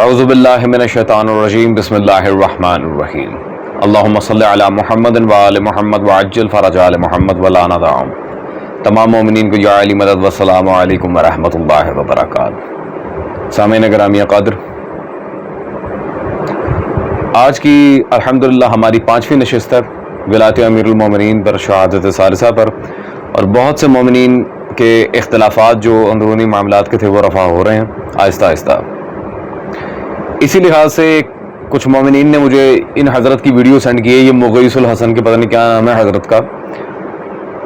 اعوذ باللہ من الشیطان الرجیم بسم اللہ الرحمن الرحیم اللہم صلی علی محمد وآل محمد وعجل فرج آل محمد ولا ندعم. تمام مومنین کو یا علی مدد والسلام علیکم ورحمۃ اللہ وبرکاتہ. سامعین گرامی قدر، آج کی الحمدللہ ہماری 5ویں نشست ہے ولایت امیر المومنین پر شہادت ثالثہ پر، اور بہت سے مومنین کے اختلافات جو اندرونی معاملات کے تھے وہ رفع ہو رہے ہیں آہستہ آہستہ. اسی لحاظ سے کچھ مومنین نے مجھے ان حضرت کی ویڈیو سینڈ کی ہے. یہ مغیث الحسن کے پتہ نہیں کیا نام ہے حضرت کا.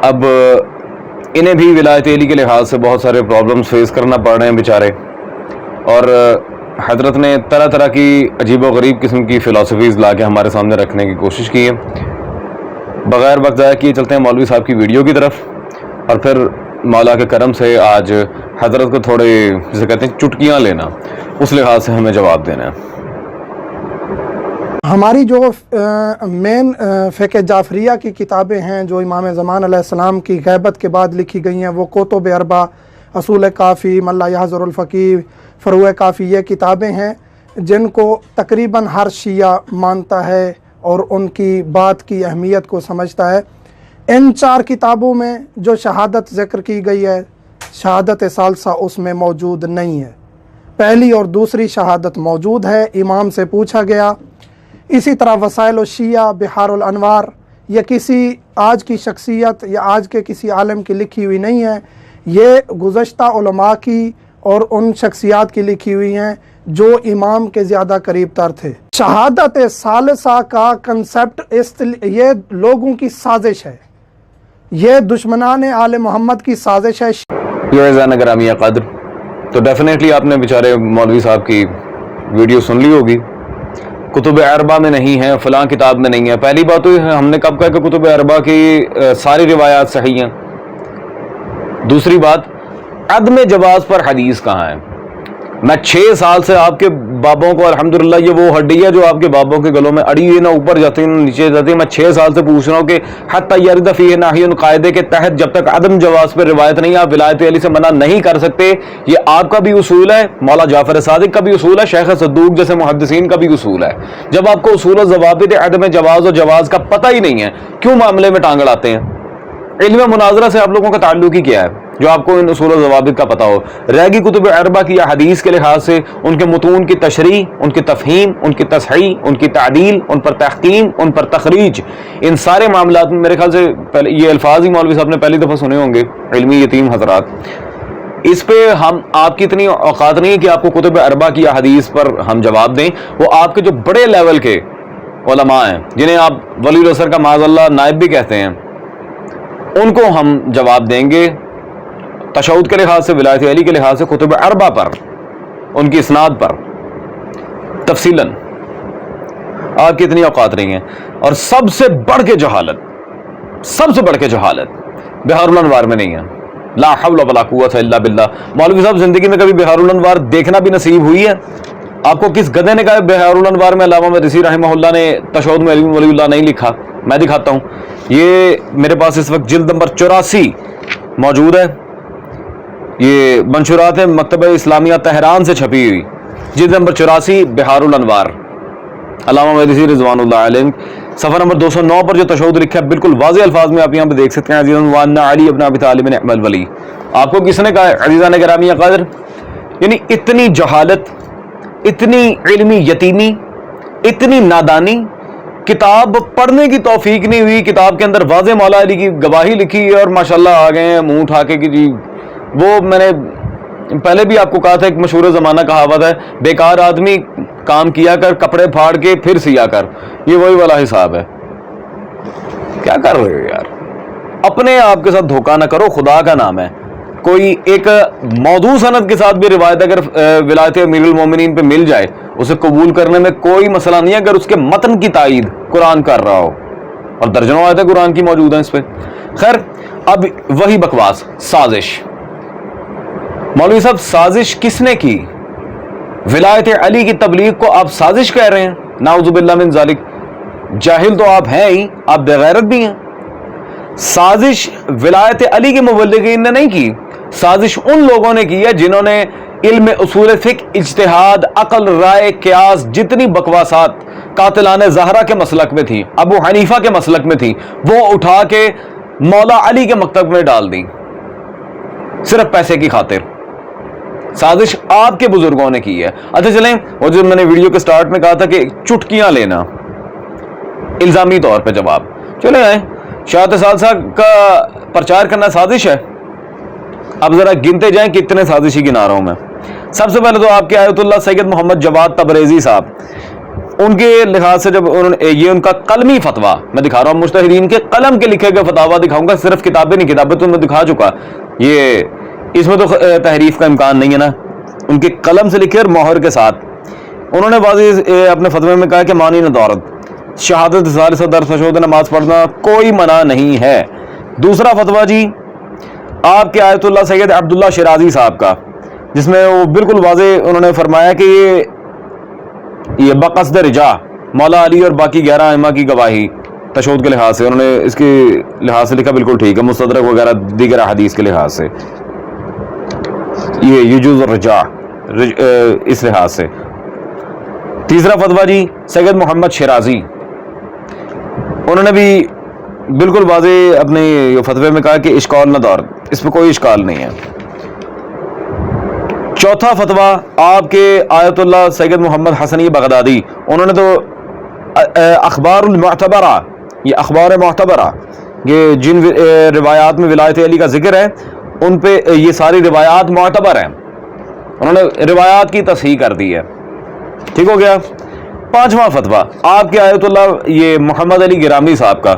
اب انہیں بھی ولایت علی کے لحاظ سے بہت سارے پرابلمز فیس کرنا پڑ رہے ہیں بیچارے، اور حضرت نے طرح طرح کی عجیب و غریب قسم کی فلاسفیز لا کے ہمارے سامنے رکھنے کی کوشش کی ہے. بغیر وقت ضائع کیے چلتے ہیں مولوی صاحب کی ویڈیو کی طرف، اور پھر مولا کے کرم سے آج حضرت کو تھوڑے جسے کہتے ہیں چٹکیاں لینا، اس لحاظ سے ہمیں جواب دینا ہے. ہماری جو مین فقہ جعفریہ کی کتابیں ہیں جو امام زمان علیہ السلام کی غیبت کے بعد لکھی گئی ہیں، وہ کتب اربع، اصول کافی، من لا یحضر الفقیہ، فروع کافی، یہ کتابیں ہیں جن کو تقریباً ہر شیعہ مانتا ہے اور ان کی بات کی اہمیت کو سمجھتا ہے. ان 4 کتابوں میں جو شہادت ذکر کی گئی ہے، شہادت ثالثہ اس میں موجود نہیں ہے. پہلی اور دوسری شہادت موجود ہے، امام سے پوچھا گیا. اسی طرح وسائل الشیعہ، بحار الانوار، یہ کسی آج کی شخصیت یا آج کے کسی عالم کی لکھی ہوئی نہیں ہے، یہ گزشتہ علماء کی اور ان شخصیات کی لکھی ہوئی ہیں جو امام کے زیادہ قریب تر تھے. شہادت ثالثہ کا کنسیپٹ یہ لوگوں کی سازش ہے، یہ دشمنان آل محمد کی سازش ہے. گرامی قدر، تو ڈیفینیٹلی آپ نے بیچارے مولوی صاحب کی ویڈیو سن لی ہوگی. کتب اربع میں نہیں ہے، فلاں کتاب میں نہیں ہے. پہلی بات تو ہم نے کب کہا کہ کتب اربع کی ساری روایات صحیح ہیں. دوسری بات، عدم جواز پر حدیث کہاں ہے؟ میں 6 سال سے آپ کے بابوں کو، الحمدللہ یہ وہ ہڈی ہے جو آپ کے بابوں کے گلوں میں اڑی ہوئی، نہ اوپر جاتی ہے نہ نیچے جاتی ہے. میں 6 سال سے پوچھ رہا ہوں کہ حتی یرد فیہ نہی قاعدے کے تحت جب تک عدم جواز پر روایت نہیں، آپ ولایت علی سے منع نہیں کر سکتے. یہ آپ کا بھی اصول ہے، مولا جعفر صادق کا بھی اصول ہے، شیخ صدوق جیسے محدثین کا بھی اصول ہے. جب آپ کو اصول و ضوابط عدم جواز و جواز کا پتہ ہی نہیں ہے، کیوں معاملے میں ٹانگ اڑاتے ہیں؟ علم مناظرہ سے آپ لوگوں کا تعلق ہی کیا ہے جو آپ کو ان اصول و ضوابط کا پتہ ہو؟ رہ گی کتب اربع کی یا حدیث کے لحاظ سے ان کے متون کی تشریح، ان کی تفہیم، ان کی تصحیح، ان کی تعدیل، ان پر تحکیم، ان پر تخریج، ان سارے معاملات میں میرے خیال سے یہ الفاظ ہی مولوی صاحب نے پہلی دفعہ سنے ہوں گے، علمی یتیم حضرات. اس پہ ہم آپ کی اتنی اوقات نہیں ہے کہ آپ کو کتب اربع کی یا حدیث پر ہم جواب دیں. وہ آپ کے جو بڑے لیول کے علماء ہیں جنہیں آپ ولی العصر کا معاذ اللہ نائب بھی کہتے ہیں، ان کو ہم جواب دیں گے تشہد کے لحاظ سے، ولایت علی کے لحاظ سے، کتب اربع پر، ان کی اسناد پر تفصیلاً. آپ کی اتنی اوقات نہیں ہے. اور سب سے بڑھ کے جہالت بحار الانوار میں نہیں ہے. لا حول ولا قوت الا باللہ. مولوی صاحب زندگی میں کبھی بحار الانوار دیکھنا بھی نصیب ہوئی ہے؟ آپ کو کس گدھے نے کہا بحار الانوار میں علامہ مدرسی رحمہ اللہ نے تشہد میں علی ولی اللہ نہیں لکھا؟ میں دکھاتا ہوں. یہ میرے پاس اس وقت جلد نمبر 84 موجود ہے. یہ منشورات مکتبہ اسلامیہ تہران سے چھپی ہوئی، جلد نمبر 84 بحار الانوار، علامہ مدرسی رضوان اللہ علیہ. صفحہ نمبر 209 پر جو تشہد لکھا ہے بالکل واضح الفاظ میں آپ یہاں پہ دیکھ سکتے ہیں. عزیزاً وَأَنَّ علی ابن ابی طالب نعم الولی. آپ کو کس نے کہا ہے عزیزان گرامی قدر؟ یعنی اتنی جہالت، اتنی علمی یتیمی، اتنی نادانی. کتاب پڑھنے کی توفیق نہیں ہوئی، کتاب کے اندر واضح مولا علی کی گواہی لکھی ہے، اور ماشاءاللہ آ گئے ہیں منہ اٹھا کے کہ جی وہ میں نے پہلے بھی آپ کو کہا تھا، ایک مشہور زمانہ کہاوت ہے، بیکار آدمی کام کیا کر، کپڑے پھاڑ کے پھر سیا کر. یہ وہی والا حساب ہے. کیا کر رہے ہو یار؟ اپنے آپ کے ساتھ دھوکہ نہ کرو، خدا کا نام ہے. کوئی ایک موضوع سند کے ساتھ بھی روایت اگر ولایت امیر المومنین پہ مل جائے، اسے قبول کرنے میں کوئی مسئلہ نہیں ہے اگر اس کے متن کی تائید قرآن کر رہا ہو، اور درجنوں آیتیں قرآن کی موجود ہیں اس پہ. خیر، اب وہی بکواس، سازش. مولوی صاحب سازش کس نے کی؟ ولایت علی کی تبلیغ کو آپ سازش کہہ رہے ہیں؟ نعوذ باللہ من ذالک. جاہل تو آپ ہیں ہی، آپ بے غیرت بھی ہیں. سازش ولایت علی کے مبلغین نے نہیں کی، سازش ان لوگوں نے کی ہے جنہوں نے علم اصول فقہ، اجتہاد، عقل، رائے، قیاس، جتنی بکواسات قاتلان زہرا کے مسلک میں تھی، ابو حنیفہ کے مسلک میں تھی، وہ اٹھا کے مولا علی کے مکتب میں ڈال دی، صرف پیسے کی خاطر۔ سازش آپ کے بزرگوں نے کی ہے۔ اچھا چلیں، وہ جو میں نے ویڈیو کے سٹارٹ میں کہا تھا کہ چٹکیاں لینا الزامی طور پہ جواب، چلیں آئیں، شاہد اساد صاحب کا پرچار کرنا سازش ہے؟ اب ذرا گنتے جائیں کتنے سازشی گنا رہا ہوں میں۔ سب سے پہلے تو آپ کے آیت اللہ سید محمد جواد تبریزی صاحب، ان کے لحاظ سے جب انہوں نے یہ ان کا قلمی فتویٰ میں دکھا رہا ہوں، مجتہدین کے قلم کے لکھے گئے فتاوا دکھاؤں گا، صرف کتابیں نہیں، کتابیں تو میں دکھا چکا، یہ اس میں تو تحریف کا امکان نہیں ہے نا، ان کے قلم سے لکھے اور مہر کے ساتھ انہوں نے واضح اپنے فتوے میں کہا کہ معنی ندارت، شہادت ثالثہ در تشہد نماز پڑھنا کوئی منع نہیں ہے۔ دوسرا فتویٰ جی آپ کے آیت اللہ سید عبداللہ شیرازی صاحب کا، جس میں وہ بالکل واضح انہوں نے فرمایا کہ یہ بقصد رجا مولا علی اور باقی 11 ائمہ کی گواہی تشہد کے لحاظ سے، انہوں نے اس کے لحاظ سے لکھا بالکل ٹھیک ہے، مستدرک وغیرہ دیگر احادیث کے لحاظ سے یہ یجوز الرجا اس لحاظ سے۔ تیسرا فتویٰ جی سید محمد شیرازی، انہوں نے بھی بالکل واضح اپنے فتوے میں کہا کہ اشکال نہ دار، اس میں کوئی اشکال نہیں ہے۔ چوتھا فتویٰ آپ کے آیت اللہ سید محمد حسنی بغدادی، انہوں نے تو اخبار المعتبرہ، یہ اخبار معتبرہ، یہ جن روایات میں ولایت علی کا ذکر ہے ان پہ یہ ساری روایات معتبر ہیں، انہوں نے روایات کی تصحیح کر دی ہے، ٹھیک ہو گیا۔ پانچواں فتویٰ آپ کے آیت اللہ یہ محمد علی گرامی صاحب کا،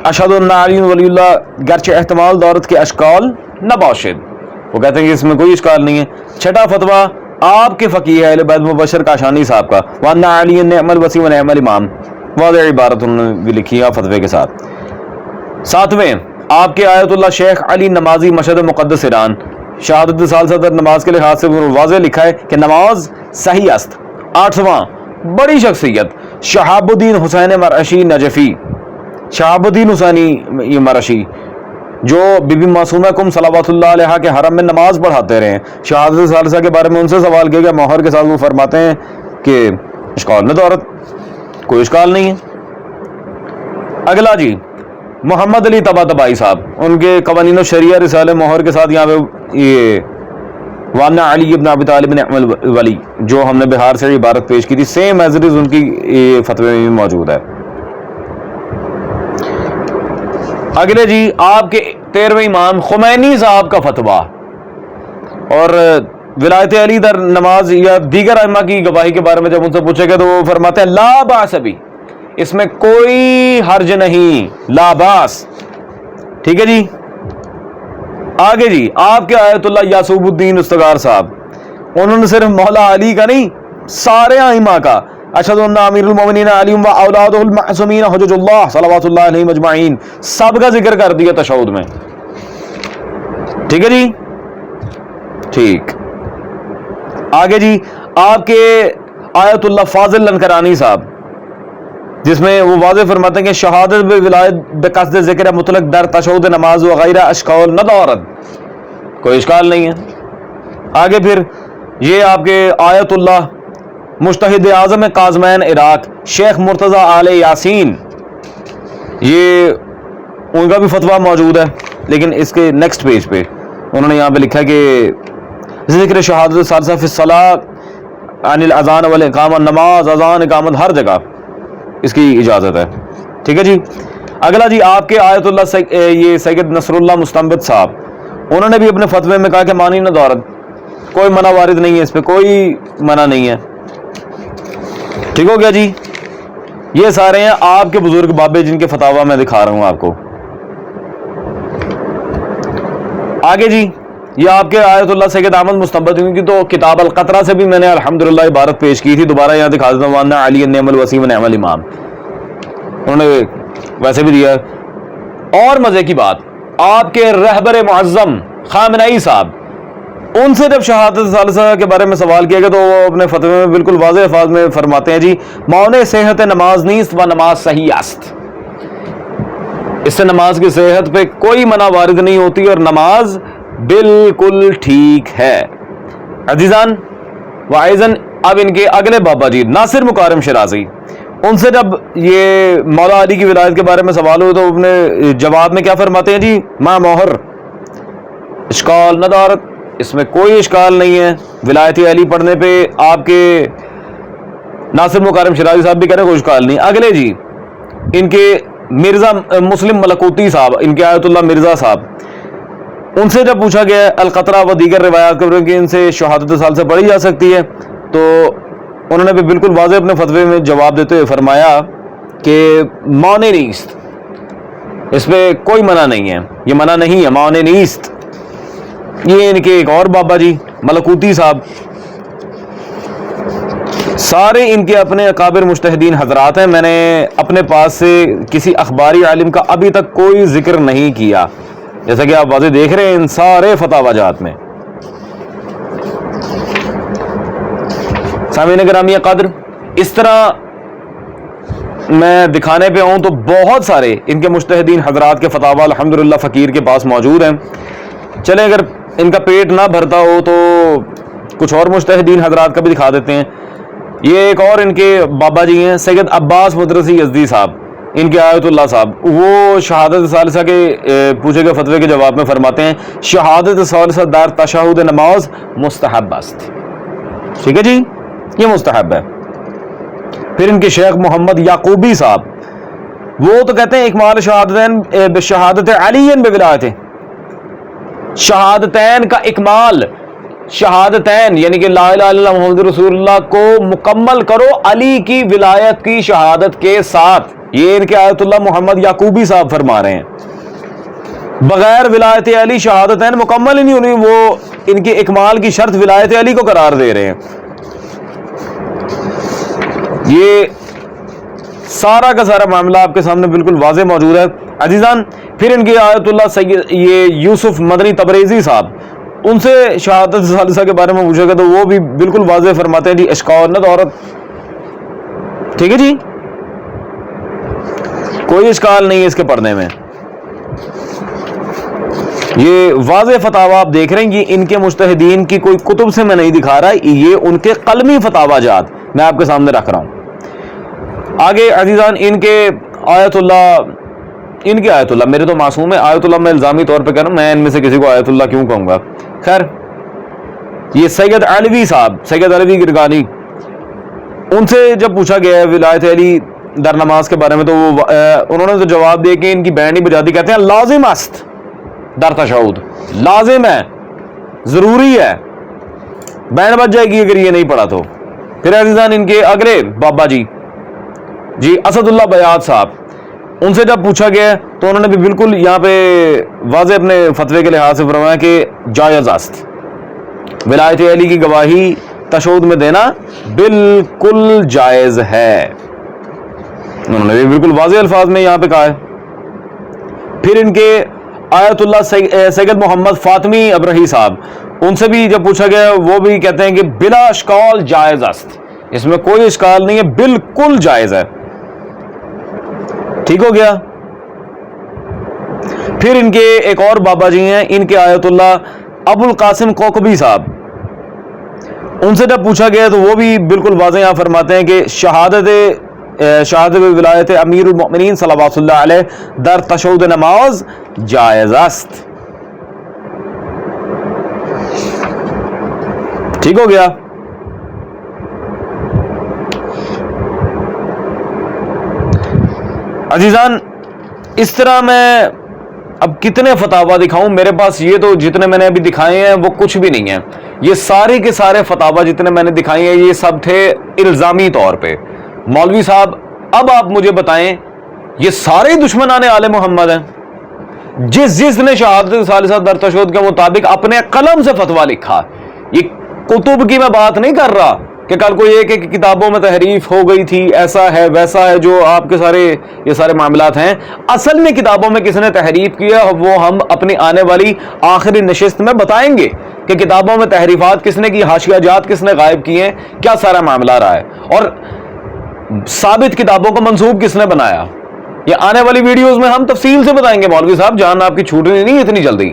اشہد ان علی ولی اللہ گرچہ احتمال دارت کے اشکال نہ باشد، وہ کہتے ہیں کہ اس میں کوئی اشکال نہیں ہے۔ چھٹا فتویٰ آپ کے فقیہ اہل بیت مبشر کاشانی صاحب کا، وَأَنَّ عَلِيًّا نِعْمَ الْوَصِي وَنِعْمَ الْإِمَامُ، واضح عبارت انہوں نے بھی لکھی ہے فتوے کے ساتھ۔ ساتویں آپ کے آیت اللہ شیخ علی نمازی مشہد مقدس ایران، شہادت ثالثہ در نماز کے لحاظ سے واضح لکھا ہے کہ نماز صحیح است۔ آٹھواں بڑی شخصیت شہاب الدین حسین مرعشی نجفی، شہاب الدین حسینی مرعشی جو بی بی معصومہ کم صلوات اللہ علیہ کے حرم میں نماز پڑھاتے رہے ہیں، شہادت ثالثہ کے بارے میں ان سے سوال کیا گیا مہر کے ساتھ، وہ فرماتے ہیں کہ اشکال نہ دارت، کوئی اشکال نہیں ہے۔ اگلا جی محمد علی طباطبائی صاحب، ان کے قوانین الشریعہ رسالہ مہر کے ساتھ یہاں پہ یہ وَأَنَّ عَلِيَّ بْنَ أَبِي طَالِبٍ نِعْمَ الْوَلِيُّ جو ہم نے بہار سے عبارت پیش کی تھی، سیم ایز اٹ از ان کی فتوے میں موجود ہے۔ اگلے جی آپ کے 13ویں امام خمینی صاحب کا فتویٰ اور ولایت علی در نماز یا دیگر ائمہ کی گواہی کے بارے میں جب ان سے پوچھے گا تو وہ فرماتے ہیں لا باس بھی، اس میں کوئی حرج نہیں، لا باس، ٹھیک ہے جی۔ آگے جی آپ کے آیت اللہ یعصوب الدین استغار صاحب، انہوں نے صرف مولا علی کا نہیں سارے ائمہ کا، اشہد ان امیر المومنین علی و اولادہ المعصومین حجج اللہ صلوات اللہ علیہم اجمعین، سب کا ذکر کر دیا تشہد میں، ٹھیک ہے جی، ٹھیک۔ آگے جی آپ کے آیت اللہ فاضل لنکرانی صاحب، جس میں وہ واضح فرماتے ہیں کہ شہادت ولایت بقصد ذکر مطلق در تشہد نماز وغیرہ اشکال نہ دارت، کوئی اشکال نہیں ہے۔ آگے پھر یہ آپ کے آیت اللہ مجتہد اعظم کاظمین عراق شیخ مرتضی آل یاسین، یہ ان کا بھی فتویٰ موجود ہے، لیکن اس کے نیکسٹ پیج پہ انہوں نے یہاں پہ لکھا کہ ذکر شہادت ثالثہ فی الصلاۃ عن الاذان والاقامہ، نماز اذان اقامت ہر جگہ اس کی اجازت ہے، ٹھیک ہے جی۔ اگلا جی آپ کے آیت اللہ یہ سید نصر اللہ مستنبت صاحب، انہوں نے بھی اپنے فتوے میں کہا کہ معنی نہ دارت، کوئی منع وارد نہیں ہے، اس پہ کوئی منع نہیں ہے، ٹھیک ہو گیا جی۔ یہ سارے ہیں آپ کے بزرگ بابے جن کے فتاوا میں دکھا رہا ہوں آپ کو۔ آگے جی یہ آپ کے آیت اللہ سید احمد مستنبت کی تو کتاب القطرہ سے بھی میں نے الحمدللہ عبارت پیش کی تھی، دوبارہ یہاں دکھا دیتا ہوں، وَأَنَّ عَلِيًّا نِعْمَ الْوَصِي وَنِعْمَ الْإِمَامُ، انہوں نے ویسے بھی دیا۔ اور مزے کی بات آپ کے رہبر معظم خامنئی صاحب، ان سے جب شہادت ثالثہ کے بارے میں سوال کیا گیا تو وہ اپنے فتوے میں بالکل واضح الفاظ میں فرماتے ہیں جی معنی صحت نماز نیست و نماز صحیح است، اس سے نماز کی صحت پہ کوئی منع وارد نہیں ہوتی اور نماز بالکل ٹھیک ہے۔ عزیزان وائزن اب ان کے اگلے بابا جی ناصر مکارم شرازی، ان سے جب یہ مولا علی کی ولایت کے بارے میں سوال ہو تو اپنے جواب میں کیا فرماتے ہیں جی؟ ما موہر اشکال نہ دارت، اس میں کوئی اشکال نہیں ہے، ولایت علی پڑھنے پہ آپ کے ناصر مکارم شرازی صاحب بھی کہہ رہے ہیں کوئی اشکال نہیں۔ اگلے جی ان کے مرزا مسلم ملکوتی صاحب، ان کے آیت اللہ مرزا صاحب، ان سے جب پوچھا گیا القطرہ و دیگر روایات کے کہ ان سے شہادت سال سے پڑھی جا سکتی ہے، تو انہوں نے بھی بالکل واضح اپنے فتوے میں جواب دیتے ہوئے فرمایا کہ مانے نیست، اس پہ کوئی منع نہیں ہے، یہ منع نہیں ہے، مانے نیست۔ یہ ان کے ایک اور بابا جی ملکوتی صاحب، سارے ان کے اپنے اکابر مجتہدین حضرات ہیں، میں نے اپنے پاس سے کسی اخباری عالم کا ابھی تک کوئی ذکر نہیں کیا، جیسا کہ آپ واضح دیکھ رہے ہیں ان سارے فتاوی جات میں۔ سامعین گرامی قدر، اس طرح میں دکھانے پہ ہوں تو بہت سارے ان کے مجتہدین حضرات کے فتاوی الحمدللہ فقیر کے پاس موجود ہیں۔ چلیں اگر ان کا پیٹ نہ بھرتا ہو تو کچھ اور مجتہدین حضرات کا بھی دکھا دیتے ہیں۔ یہ ایک اور ان کے بابا جی ہیں سید عباس مدرسی یزدی صاحب، ان کے آیت اللہ صاحب، وہ شہادت ثالثہ کے پوچھے گئے فتوے کے جواب میں فرماتے ہیں شہادت ثالثہ در تشہد نماز مستحب است، ٹھیک ہے جی، یہ مستحب ہے۔ پھر ان کے شیخ محمد یعقوبی صاحب، وہ تو کہتے ہیں اکمال شہادتین بشہادت علی بولایت، شہادتین کا اکمال، شہادتین یعنی کہ لا الہ الا اللہ محمد رسول اللہ کو مکمل کرو علی کی ولایت کی شہادت کے ساتھ، یہ ان کے آیت اللہ محمد یعقوبی صاحب فرما رہے ہیں۔ بغیر ولایت علی شہادتین مکمل ہی نہیں ہونی، وہ ان کے اکمال کی شرط ولایت علی کو قرار دے رہے ہیں۔ یہ سارا کا سارا معاملہ آپ کے سامنے بالکل واضح موجود ہے عزیزان۔ پھر ان کے آیت اللہ سید یہ یوسف مدنی تبریزی صاحب، ان سے شہادت ثالثہ کے بارے میں پوچھے گا تو وہ بھی بالکل واضح فرماتے ہیں جی اشکال عورت، ٹھیک ہے جی، کوئی اشکال نہیں ہے اس کے پڑھنے میں۔ یہ واضح فتاوی آپ دیکھ رہے ہیں، یہ ان کے مجتہدین کی کوئی کتب سے میں نہیں دکھا رہا، یہ ان کے قلمی فتاوی جات میں آپ کے سامنے رکھ رہا ہوں۔ آگے عزیزان ان کے آیت اللہ میرے تو معصوم ہے، آیت اللہ میں الزامی طور پہ کہہ رہا ہوں، میں ان میں سے کسی کو آیت اللہ کیوں کہوں گا۔ خیر، یہ سید علوی صاحب، سید علوی گرگانی، ان سے جب پوچھا گیا ہے ولایت علی در نماز کے بارے میں تو وہ انہوں نے تو جواب دے کے ان کی بینڈ ہی بجا دی، کہتے ہیں لازم است در تشہد، لازم ہے، ضروری ہے، بینڈ بج جائے گی اگر یہ نہیں پڑھا تو۔ پھر عزیزان ان کے اگلے بابا جی اسد اللہ بیات صاحب، ان سے جب پوچھا گیا تو انہوں نے بھی بالکل یہاں پہ واضح اپنے فتوے کے لحاظ سے فرمایا کہ جائز است، ولایت علی کی گواہی تشہد میں دینا بالکل جائز ہے، انہوں نے بھی بالکل واضح الفاظ میں یہاں پہ کہا ہے۔ پھر ان کے آیت اللہ سید محمد فاطمی ابرہی صاحب، ان سے بھی جب پوچھا گیا وہ بھی کہتے ہیں کہ بلا اشکال جائز است، اس میں کوئی اشکال نہیں ہے، بالکل جائز ہے، ٹھیک ہو گیا۔ پھر ان کے ایک اور بابا جی ہیں، ان کے آیت اللہ ابو القاسم کوکبی صاحب، ان سے جب پوچھا گیا تو وہ بھی بالکل واضح یہاں فرماتے ہیں کہ شہادت ولایت امیر المؤمنین صلوات اللہ علیہ در تشہد نماز جائز است، ٹھیک ہو گیا۔ عزیزان اس طرح میں اب کتنے فتاوی دکھاؤں، میرے پاس یہ تو جتنے میں نے ابھی دکھائے ہیں وہ کچھ بھی نہیں ہے، یہ سارے کے سارے فتاوی جتنے میں نے دکھائے ہیں یہ سب تھے الزامی طور پہ۔ مولوی صاحب اب آپ مجھے بتائیں، یہ سارے دشمنان آل محمد ہیں، جس نے شہادت ثالثہ در تشہد کے مطابق اپنے قلم سے فتویٰ لکھا، یہ کتب کی میں بات نہیں کر رہا کہ کل کو یہ کہ کتابوں میں تحریف ہو گئی تھی، ایسا ہے ویسا ہے، جو آپ کے یہ سارے معاملات ہیں، اصل میں کتابوں میں کس نے تحریف کیا وہ ہم اپنی آنے والی آخری نشست میں بتائیں گے کہ کتابوں میں تحریفات کس نے کی، حاشیہ جات کس نے غائب کیے ہیں، کیا سارا معاملہ رہا ہے، اور ثابت کتابوں کو منسوب کس نے بنایا۔ یہ آنے والی ویڈیوز میں ہم تفصیل سے بتائیں گے مولوی صاحب، جان آپ کی چھوٹنی نہیں اتنی جلدی،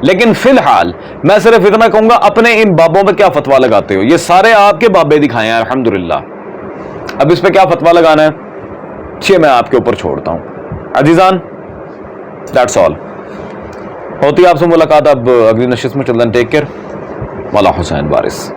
لیکن فی الحال میں صرف اتنا کہوں گا اپنے ان بابوں پہ کیا فتوا لگاتے ہو. یہ سارے آپ کے بابے دکھائے ہیں الحمدللہ, اب اس پہ کیا فتوا لگانا ہے یہ میں آپ کے اوپر چھوڑتا ہوں. عزیزان دیٹس آل. ہوتی ہے آپ سے ملاقات اب اگلی نشست میں. ٹل دین ٹیک کیئر. مولا حسین وارث.